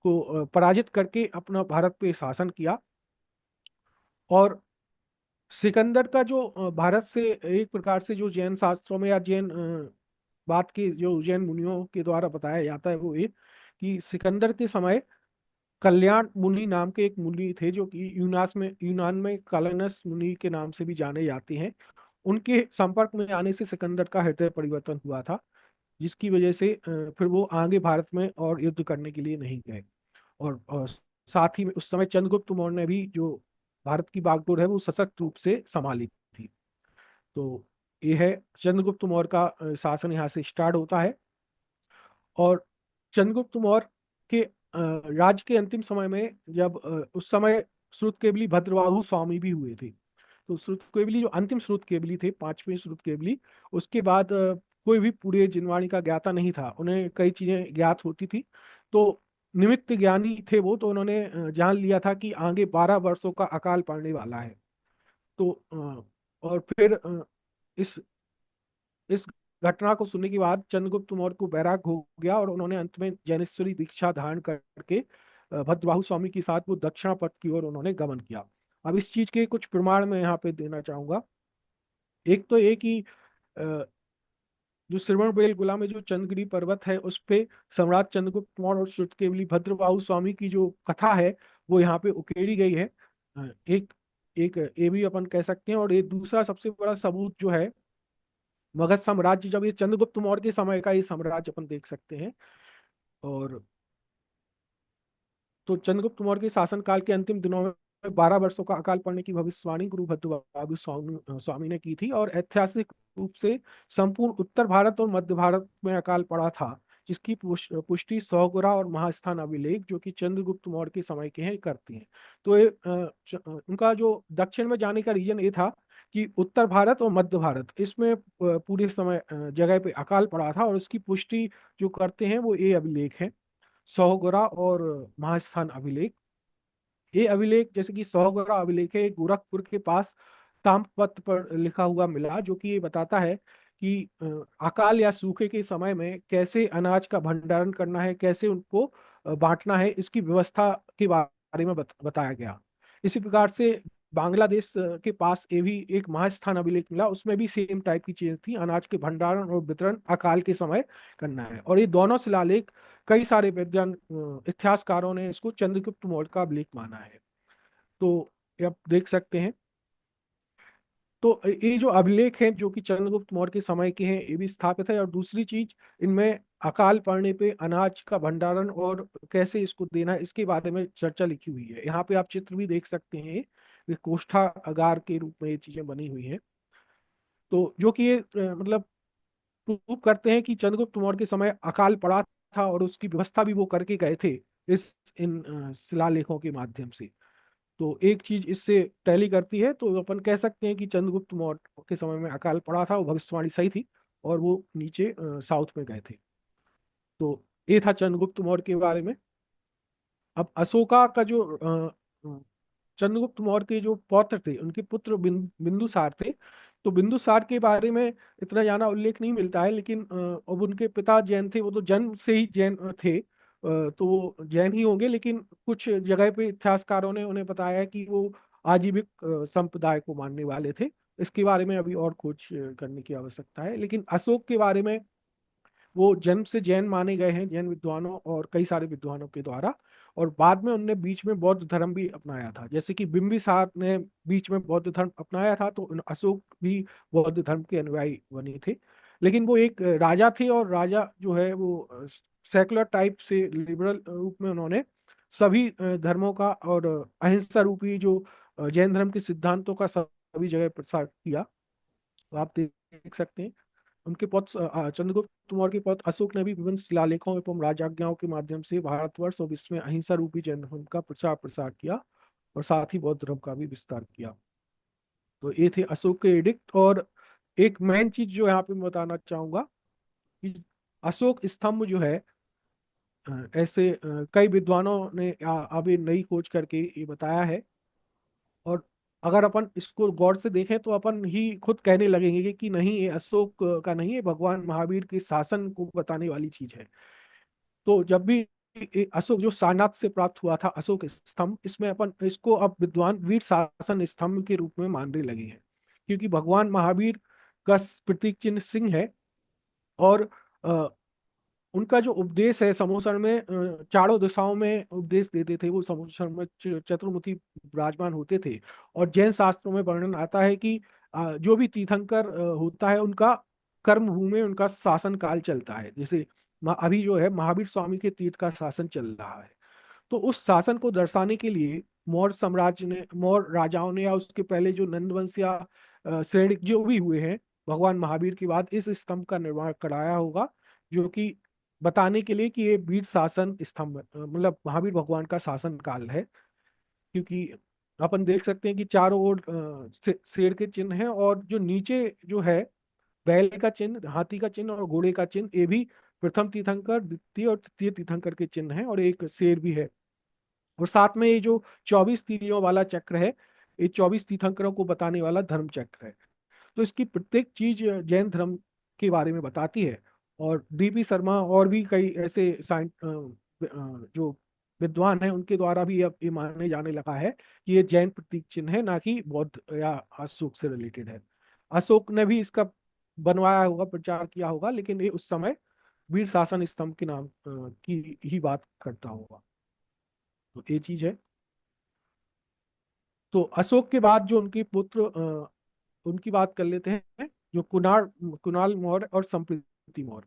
को पराजित करके अपना भारत पे शासन किया। और सिकंदर का जो भारत से एक प्रकार से जो जैन शास्त्रों में या जैन बात की जो जैन मुनियों के द्वारा बताया जाता है वो ये कि सिकंदर के समय कल्याण मुनि नाम के एक मुनि थे, जो कि यूनान में कालनस मुनि के नाम से भी जाने जाते हैं। उनके संपर्क में आने से सिकंदर का हृदय परिवर्तन हुआ था, जिसकी वजह से फिर वो आगे भारत में और युद्ध करने के लिए नहीं गए। और साथ ही में उस समय चंद्रगुप्त मौर्य ने भी जो भारत की बागडोर है वो सशक्त रूप से संभाली थी। तो ये है चंद्रगुप्त मौर्य का शासन यहाँ से स्टार्ट होता है। और चंद्रगुप्त मौर्य के राज्य के अंतिम समय में जब उस समय श्रुतकेवली भद्रबाहु स्वामी भी हुए थे। तो श्रुतकेवली जो अंतिम श्रुतकेवली थे, पांचवें श्रुतकेवली, उसके बाद कोई भी पूरे जिनवाणी का ज्ञाता नहीं था, उन्हें कई चीजें ज्ञात होती थी। तो निमित्त ज्ञानी थे वो, तो उन्होंने जान लिया था कि आगे 12 वर्षों का अकाल पड़ने वाला है। तो और फिर इस इस घटना को सुनने के बाद चंद्रगुप्त मौर्य को बैराग हो गया, और उन्होंने अंत में जैनेश्वरी दीक्षा धारण करके भद्रबाहु स्वामी के साथ वो दक्षिणा पथ की ओर उन्होंने गमन किया। अब इस चीज के कुछ प्रमाण मैं यहाँ पे देना चाहूंगा। एक तो ये कि अ, जो श्रवणबेलगोला में जो चंद्रगिरी पर्वत है उस पे सम्राट चंद्रगुप्त मौर्य और श्रुतकेवली भद्रबाहु स्वामी की जो कथा है वो यहाँ पे उकेरी गई है। एक एक ये भी अपन कह सकते हैं। और ये दूसरा सबसे बड़ा सबूत जो है, मगध साम्राज्य, जब ये चंद्रगुप्त मौर्य के समय का ये साम्राज्य अपन देख सकते हैं। और तो चंद्रगुप्त मौर्य के शासनकाल के अंतिम दिनों में 12 वर्षों का अकाल पड़ने की भविष्यवाणी गुरु भद्रबाहु स्वामी ने की थी, और ऐतिहासिक रूप से संपूर्ण उत्तर भारत और मध्य भारत में अकाल पड़ा था, जिसकी पुष्टि सौगुरा और महास्थान अभिलेख जो कि चंद्रगुप्त मौर्य के समय के हैं करती हैं। तो ये उनका जो दक्षिण में जाने का रीजन ये था कि उत्तर भारत और मध्य भारत इसमें पूरे समय जगह पे अकाल पड़ा था, और उसकी पुष्टि जो करते हैं वो ये अभिलेख है, सौगोरा और महास्थान अभिलेख। ये अभिलेख जैसे कि सौगोरा अभिलेख है, गोरखपुर के पास ताम्रपत्र पर लिखा हुआ मिला, जो कि ये बताता है कि अकाल या सूखे के समय में कैसे अनाज का भंडारण करना है, कैसे उनको बांटना है, इसकी व्यवस्था के बारे में बताया गया। इसी प्रकार से बांग्लादेश के पास ये भी एक महास्थान अभिलेख मिला, उसमें भी सेम टाइप की चीज थी, अनाज के भंडारण और वितरण अकाल के समय करना है। और ये दोनों शिलालेख कई सारे वैज्ञान इतिहासकारों ने इसको चंद्रगुप्त मौर्य का अभिलेख माना है। तो ये आप देख सकते हैं। तो ये जो अभिलेख हैं जो कि चंद्रगुप्त मौर्य के समय के हैं, ये भी स्थापित है। और दूसरी चीज, इनमें अकाल पड़ने पे अनाज का भंडारण और कैसे इसको देना है, इसके बारे में चर्चा लिखी हुई है। यहाँ पे आप चित्र भी देख सकते हैं, ये कोष्ठागार के रूप में ये चीजें बनी हुई हैं। तो जो कि ये मतलब प्रूव करते हैं कि चंद्रगुप्त मौर्य के समय अकाल पड़ा था और उसकी व्यवस्था भी वो करके गए थे इस इन शिलालेखों के माध्यम से। तो एक चीज इससे टैली करती है, तो अपन कह सकते हैं कि चंद्रगुप्त मौर्य के समय में अकाल पड़ा था, वो भविष्यवाणी सही थी और वो नीचे साउथ में गए थे। तो ये था चंद्रगुप्त मौर्य के बारे में। अब अशोका का जो चंद्रगुप्त मौर्य के जो पौत्र थे, उनके पुत्र बिंदुसार थे। तो बिंदुसार के बारे में इतना ज्यादा उल्लेख नहीं मिलता है, लेकिन अब उनके पिता जैन थे, वो तो जन्म से ही जैन थे, तो वो जैन ही होंगे। लेकिन कुछ जगह पे इतिहासकारों ने उन्हें बताया है कि वो आजीविक संप्रदाय को मानने वाले थे। इसके बारे में अभी और खोज करने की आवश्यकता है। लेकिन अशोक के बारे में, वो जन्म से जैन माने गए हैं जैन विद्वानों और कई सारे विद्वानों के द्वारा। और बाद में उनने बीच में बौद्ध धर्म भी अपनाया था, जैसे कि बिम्बिसार ने बीच में बौद्ध धर्म अपनाया था, तो अशोक भी बौद्ध धर्म के अनुयायी बने थे। लेकिन वो एक राजा थे, और राजा जो है वो सेकुलर टाइप से लिबरल रूप में उन्होंने सभी धर्मों का और अहिंसा रूपी जो जैन धर्म के सिद्धांतों का सभी जगह प्रसार किया। तो आप देख सकते हैं उनके पौत्र चंद्रगुप्त मौर्य के पौत्र अशोक ने भी विभिन्न शिलालेखों एवं राजाज्ञाओं के माध्यम से भारतवर्ष और विश्व में अहिंसा रूपी जैन धर्म का प्रचार प्रसार किया, और साथ ही बौद्ध धर्म का भी विस्तार किया। तो ये थे अशोक के एडिक्ट। और एक मेन चीज जो यहाँ पे मैं बताना चाहूंगा कि अशोक स्तंभ जो है, ऐसे कई विद्वानों ने अभी नई खोज करके ये बताया है। और अगर अपन इसको गौर से देखें तो अपन ही खुद कहने लगेंगे कि नहीं, ये अशोक का नहीं है, भगवान महावीर के शासन को बताने वाली चीज है। तो जब भी ये अशोक जो सारनाथ से प्राप्त हुआ था अशोक स्तंभ, इसमें अपन इसको अब विद्वान वीर शासन स्तंभ के रूप में मानने लगे हैं, क्योंकि भगवान महावीर का प्रतीक चिन्ह सिंह है। और उनका जो उपदेश है समोसण में, चारों दिशाओं में उपदेश देते थे वो, समोसण में चतुर्मुखी विराजमान होते थे। और जैन शास्त्रों में वर्णन आता है कि जो भी तीर्थंकर होता है, उनका कर्म भूमि में उनका शासन काल चलता है। जैसे अभी जो है महावीर स्वामी के तीर्थ का शासन चल रहा है। तो उस शासन को दर्शाने के लिए मौर्य साम्राज्य ने, मौर्य राजाओं ने, या उसके पहले जो नंदवंश या श्रेणी जो भी हुए हैं भगवान महावीर के बाद, इस स्तंभ का निर्माण कराया होगा, जो कि बताने के लिए कि ये वीर शासन स्तंभ मतलब महावीर भगवान का शासन काल है। क्योंकि अपन देख सकते हैं कि चारों ओर शेर के चिन्ह हैं, और जो नीचे जो है बैल का चिन्ह, हाथी का चिन्ह और घोड़े का चिन्ह, ये भी प्रथम तीर्थंकर, द्वितीय और तृतीय तीर्थंकर के चिन्ह हैं, और एक शेर भी है। और साथ में ये जो 24 तीलियों वाला चक्र है, ये 24 तीर्थंकरों को बताने वाला धर्म चक्र है। तो इसकी प्रत्येक चीज जैन धर्म के बारे में बताती है। और डीपी शर्मा और भी कई ऐसे जो विद्वान हैं, उनके द्वारा भी अब ये माने जाने लगा है कि ये जैन प्रतीक चिन्ह है, ना कि बौद्ध या अशोक से रिलेटेड है। अशोक ने भी इसका बनवाया होगा, प्रचार किया होगा, लेकिन ये उस समय वीर शासन स्तंभ के नाम की ही बात करता होगा। तो ये चीज है। तो अशोक के बाद जो उनके पुत्र, उनकी बात कर लेते हैं, जो कुणाल कुणाल मौर्य और संप्रीति मौर्य।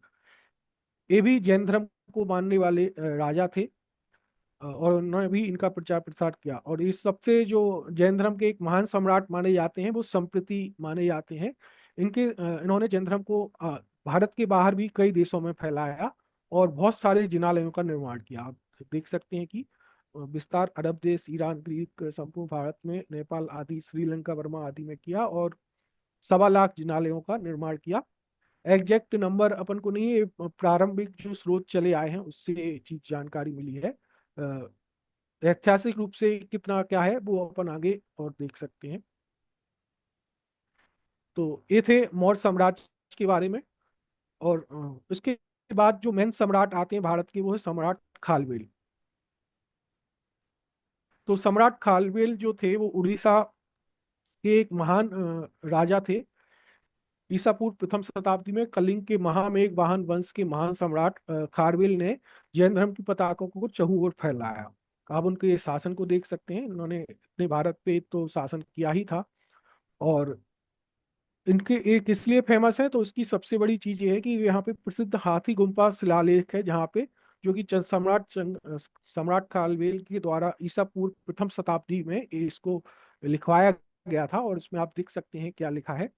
ये भी जैन धर्म को मानने वाले राजा थे, और उन्होंने भी इनका प्रचार प्रसार किया। और इस सबसे जो जैन धर्म के एक महान सम्राट माने जाते हैं, वो संप्रति माने जाते हैं। इन्होंने जैन धर्म को भारत के बाहर भी कई देशों में फैलाया, और बहुत सारे जिनालयों का निर्माण किया। आप देख सकते हैं कि विस्तार अरब देश, ईरान, ग्रीक, संपूर्ण भारत में, नेपाल आदि, श्रीलंका, वर्मा आदि में किया, और 1.25 लाख जिनालयों का निर्माण किया। एग्जैक्ट नंबर अपन को नहीं है, प्रारंभिक जो स्रोत चले आए हैं उससे ये चीज जानकारी मिली है। ऐतिहासिक रूप से कितना क्या है वो अपन आगे और देख सकते हैं। तो ये थे मौर्य साम्राज्य के बारे में। और इसके बाद जो मेन सम्राट आते हैं भारत के, वो है सम्राट खालवेल। तो सम्राट खालवेल जो थे, वो उड़ीसा के एक महान राजा थे। ईसा पूर्व प्रथम शताब्दी में कलिंग के महामेघवाहन वंश के महान सम्राट खारवेल ने जैन धर्म की पताका को चहुओर फैलाया। आप उनके शासन को देख सकते हैं, उन्होंने अपने भारत पे तो शासन किया ही था। और इनके एक इसलिए फेमस है, तो इसकी सबसे बड़ी चीज ये है कि यहाँ पे प्रसिद्ध हाथी गुम्फा शिलालेख है, जहाँ पे जो कि सम्राट खारवेल के द्वारा ईसा पूर्व प्रथम शताब्दी में इसको लिखवाया गया था। और इसमें आप देख सकते हैं क्या लिखा है।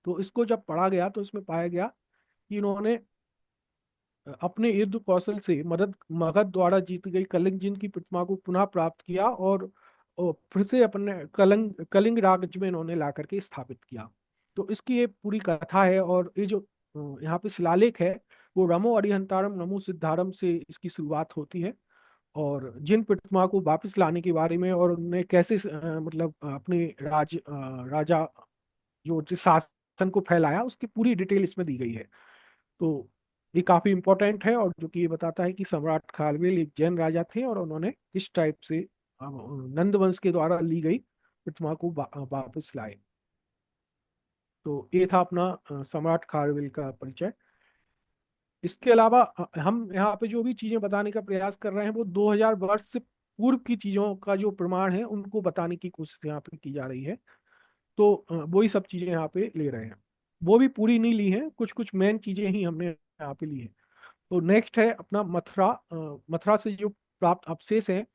तो इसको जब पढ़ा गया तो इसमें पाया गया कि इन्होंने अपने युद्ध कौशल से मगध द्वारा जीती गई कलिंग जिन की प्रतिमा को पुनः प्राप्त किया, और फिर से अपने कलिंग राज्य में इन्होंने ला करके स्थापित किया। तो इसकी ये पूरी कथा है। और ये जो यहाँ पे शिलालेख है, वो रमो अरिहंतारम नमो सिद्धारम से इसकी शुरुआत होती है। और जिन प्रतिमा को वापस लाने के बारे में, और उन्हें कैसे मतलब अपने राजा जो जिस शासन को फैलाया, उसकी पूरी डिटेल इसमें दी गई है। तो ये काफी इंपॉर्टेंट है, और जो कि ये बताता है कि सम्राट खारवेल एक जैन राजा थे, और उन्होंने किस टाइप से नंद वंश के द्वारा ली गई प्रतिमा को वापस लाए। तो ये था अपना सम्राट खारवेल का परिचय। इसके अलावा हम यहाँ पे जो भी चीजें बताने का प्रयास कर रहे हैं, वो 2000 वर्ष से पूर्व की चीजों का जो प्रमाण है उनको बताने की कोशिश यहाँ पे की जा रही है। तो वही सब चीजें यहाँ पे ले रहे हैं। वो भी पूरी नहीं ली हैं, कुछ कुछ मेन चीजें ही हमने यहाँ पे ली हैं। तो नेक्स्ट है अपना मथुरा। मथुरा से जो प्राप्त अवशेष हैं,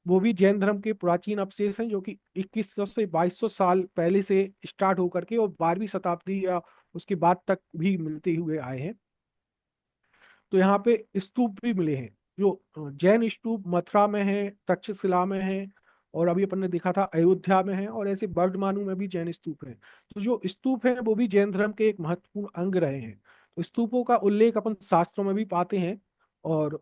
वो भी जैन धर्म के प्राचीन अवशेष हैं, जो कि 2100 से 2200 साल पहले से स्टार्ट होकर के और 12वीं शताब्दी या उसके बाद तक भी मिलते हुए आए हैं। तो यहाँ पे स्तूप भी मिले हैं। जो जैन स्तूप मथुरा में है, तक्षशिला में है, और अभी अपन ने देखा था अयोध्या में है, और ऐसे बर्धमानु में भी जैन स्तूप है। तो जो स्तूप है वो भी जैन धर्म के एक महत्वपूर्ण अंग रहे हैं। तो स्तूपों का उल्लेख अपन शास्त्रों में भी पाते हैं। और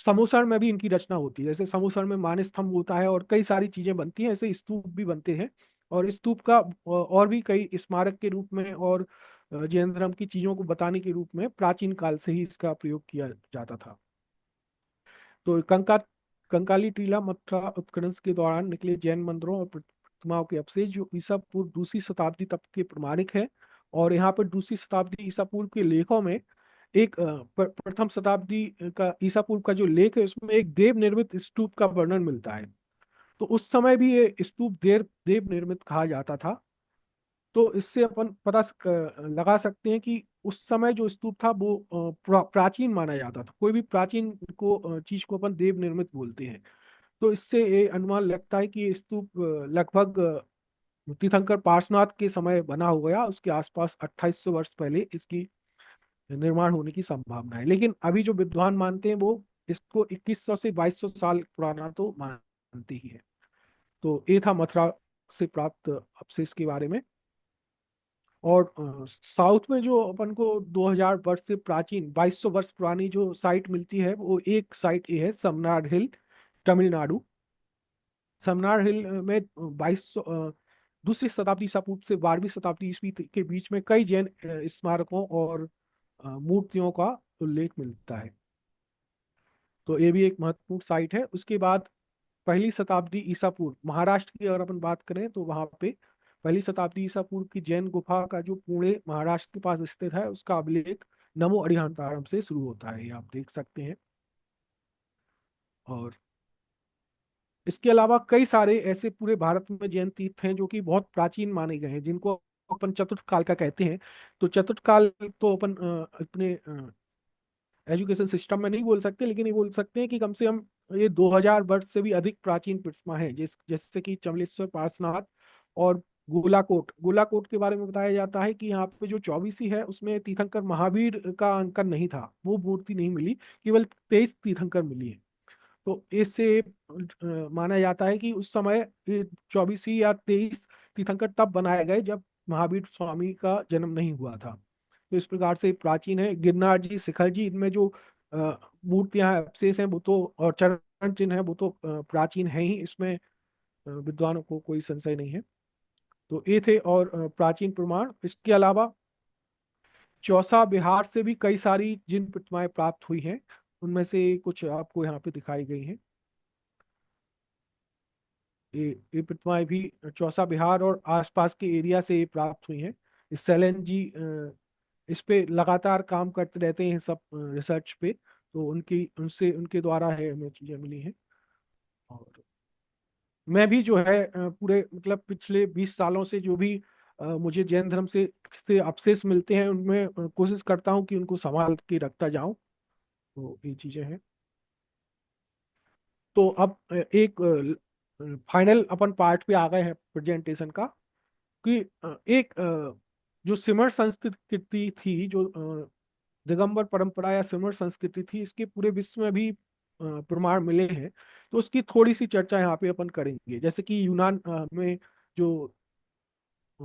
समूसण में भी इनकी रचना होती है। जैसे समूसण में मानस स्तंभ होता है और कई सारी चीजें बनती हैं, ऐसे स्तूप भी बनते हैं। और स्तूप का और भी कई स्मारक के रूप में और जैन धर्म की चीजों को बताने के रूप में प्राचीन काल से ही इसका प्रयोग किया जाता था। तो कंकाली टीला मथुरा उत्खनन के दौरान निकले जैन मंदिरों और प्रतिमाओं के अवशेष, जो ईसा पूर्व दूसरी शताब्दी तक के प्रमाणिक है। और यहाँ पर दूसरी शताब्दी ईसा पूर्व के लेखों में एक प्रथम शताब्दी का ईसा पूर्व का जो लेख है, उसमें एक देव निर्मित स्तूप का वर्णन मिलता है। तो उस समय भी ये स्तूप देव देव निर्मित कहा जाता था। तो इससे अपन लगा सकते हैं कि उस समय जो स्तूप था वो प्राचीन माना जाता था। कोई भी प्राचीन चीज को अपन देव निर्मित बोलते हैं। तो इससे ये अनुमान लगता है कि ये स्तूप लगभग तीर्थंकर पार्श्वनाथ के समय बना हो गया, उसके आसपास 2800 वर्ष पहले इसकी निर्माण होने की संभावना है। लेकिन अभी जो विद्वान मानते हैं वो इसको 2100 से 2200 साल पुराना तो मानते ही है। तो ये था मथुरा से प्राप्त अवशेष के बारे में। और साउथ में जो अपन को 2000 वर्ष से प्राचीन 2200 वर्ष पुरानी जो साइट मिलती है, वो एक साइट ये है समनार हिल, तमिलनाडु। समनार हिल में 2200 दूसरी शताब्दी ईसा पूर्व से 12वीं शताब्दी ईस्वी के बीच में कई जैन स्मारकों और मूर्तियों का उल्लेख मिलता है। तो ये भी एक महत्वपूर्ण साइट है। उसके बाद पहली शताब्दी ईसा पूर्व महाराष्ट्र की अगर अपन बात करें, तो वहां पे पहली शताब्दी ईसा पूर्व की जैन गुफा का जो पुणे महाराष्ट्र के पास स्थित है, उसका अभिलेख नमो अरिहंतारम से शुरू होता है, ये आप देख सकते हैं। और इसके अलावा कई सारे ऐसे पूरे भारत में जैन तीर्थ हैं जो कि बहुत प्राचीन माने गए हैं, जिनको अपन चतुर्थ काल का कहते हैं। तो चतुर्थ काल तो अपन अपने एजुकेशन सिस्टम में नहीं बोल सकते, लेकिन ये बोल सकते हैं कि कम से कम ये 2000 वर्ष से भी अधिक प्राचीन प्रतिमा है, जैसे कि चमलेश्वर पार्श्वनाथ और गोलाकोट। गोलाकोट के बारे में बताया जाता है कि यहाँ पे जो 24 है उसमें तीर्थंकर महावीर का अंकन नहीं था, वो मूर्ति नहीं मिली, केवल 23 तीर्थंकर मिली है। तो इससे माना जाता है कि उस समय ये 24 या 23 तीर्थंकर तब बनाए गए जब महावीर स्वामी का जन्म नहीं हुआ था। तो इस प्रकार से प्राचीन है। गिरनार जी, शिखर जी, इनमें जो मूर्तियां अवशेष हैं वो तो, और चरण चिन्ह है वो तो प्राचीन है ही, इसमें विद्वानों को कोई संशय नहीं है। तो ये थे और प्राचीन प्रमाण। इसके अलावा चौसा बिहार से भी कई सारी जिन प्रतिमाएं प्राप्त हुई हैं, उनमें से कुछ आपको यहाँ पे दिखाई गई हैं। ये प्रतिमाएं भी चौसा बिहार और आसपास के एरिया से ये प्राप्त हुई हैं। इस सैलन जी इस पे लगातार काम करते रहते हैं सब रिसर्च पे। तो उनकी उनसे उनके द्वारा है हमें चीजें मिली हैं। और मैं भी जो है पूरे मतलब पिछले 20 सालों से जो भी मुझे जैन धर्म से अवशेष मिलते हैं, उनमें कोशिश करता हूँ कि उनको संभाल के रखता जाऊं। तो ये चीजें हैं। तो अब एक फाइनल अपन पार्ट पे आ गए हैं प्रेजेंटेशन का, कि एक जो सिमर संस्कृति थी, जो दिगंबर परंपरा या सिमर संस्कृति थी, इसके पूरे विश्व में भी प्रमाण मिले हैं। तो उसकी थोड़ी सी चर्चा यहाँ पे अपन करेंगे। जैसे कि यूनान में जो अ,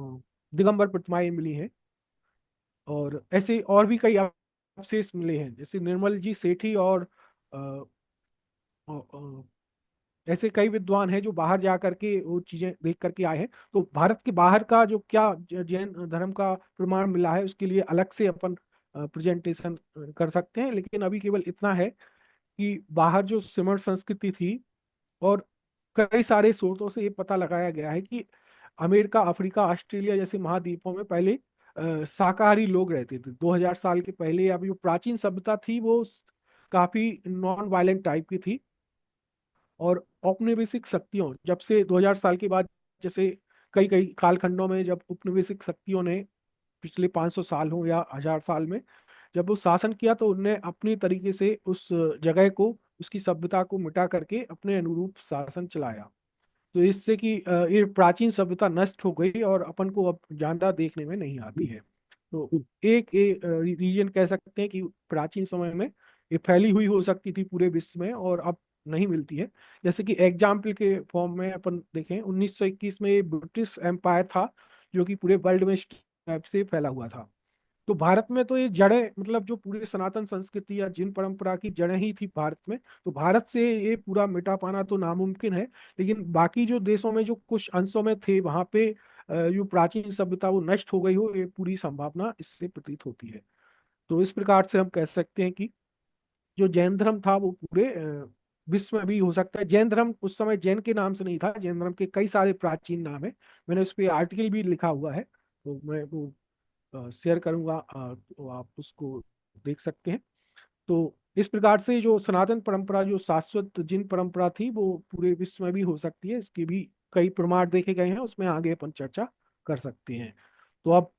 दिगंबर प्रतिमाएं मिली हैं, और ऐसे और भी कई अवशेष मिले हैं, जैसे निर्मल जी सेठी और अ, ऐसे कई विद्वान हैं जो बाहर जा करके वो चीजें देख करके आए हैं। तो भारत के बाहर का जो क्या जैन धर्म का प्रमाण मिला है, उसके लिए अलग से अपन प्रेजेंटेशन कर सकते हैं। लेकिन अभी केवल इतना है कि बाहर जो सिमर संस्कृति थी, और कई सारे स्रोतों से ये पता लगाया गया है कि अमेरिका, अफ्रीका, ऑस्ट्रेलिया जैसे महाद्वीपों में पहले शाकाहारी लोग रहते थे। 2000 साल के पहले अभी जो प्राचीन सभ्यता थी वो काफी नॉन वायलेंट टाइप की थी। और औपनिवेशिक शक्तियों, जब से 2000 साल के बाद, जैसे कई कई कालखंडों में जब उपनिवेशिक शक्तियों ने पिछले 500 साल हो या 1000 साल में जब वो शासन किया, तो उनने अपनी तरीके से उस जगह को, उसकी सभ्यता को मिटा करके अपने अनुरूप शासन चलाया। तो इससे कि ये प्राचीन सभ्यता नष्ट हो गई और अपन को अब जानदार देखने में नहीं आती है। तो एक रीजन कह सकते हैं कि प्राचीन समय में ये फैली हुई हो सकती थी पूरे विश्व में, और अब नहीं मिलती है। जैसे कि एग्जाम्पल के फॉर्म में अपन देखें, 1921 में ये ब्रिटिश एम्पायर था, जो कि पूरे वर्ल्ड में इस टाइप से फैला हुआ था। तो भारत में तो ये जड़ें, मतलब जो पूरे सनातन संस्कृति या जिन परंपरा की जड़ें ही थी भारत में, तो भारत से ये पूरा मिटा पाना तो नामुमकिन है। लेकिन बाकी जो देशों में जो कुछ अंशों में थे, वहां पे जो प्राचीन सभ्यता वो नष्ट हो गई हो, ये पूरी संभावना इससे प्रतीत होती है। तो इस प्रकार से हम कह सकते हैं कि जो जैन धर्म था वो पूरे विश्व में भी हो सकता है। जैन धर्म उस समय जैन के नाम से नहीं था, जैन धर्म के कई सारे प्राचीन नाम है। मैंने उस पर आर्टिकल भी लिखा हुआ है, तो मैं वो शेयर करूंगा, तो आप उसको देख सकते हैं। तो इस प्रकार से जो सनातन परंपरा, जो शाश्वत जिन परंपरा थी, वो पूरे विश्व में भी हो सकती है। इसके भी कई प्रमाण देखे गए हैं, उसमें आगे अपन चर्चा कर सकते हैं। तो अब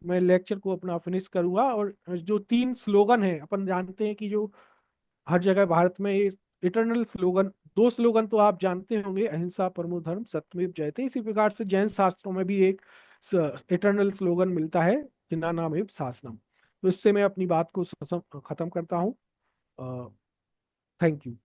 मैं लेक्चर को अपना फिनिश करूंगा। और जो 3 स्लोगन है, अपन जानते हैं कि जो हर जगह भारत में ये इटरनल स्लोगन, 2 स्लोगन तो आप जानते होंगे, अहिंसा परमो धर्म सत्यमेव जयते। इसी प्रकार से जैन शास्त्रों में भी एक इटरनल स्लोगन मिलता है, जिन्नानामेव शासनम। तो इससे मैं अपनी बात को खत्म करता हूँ। Thank you.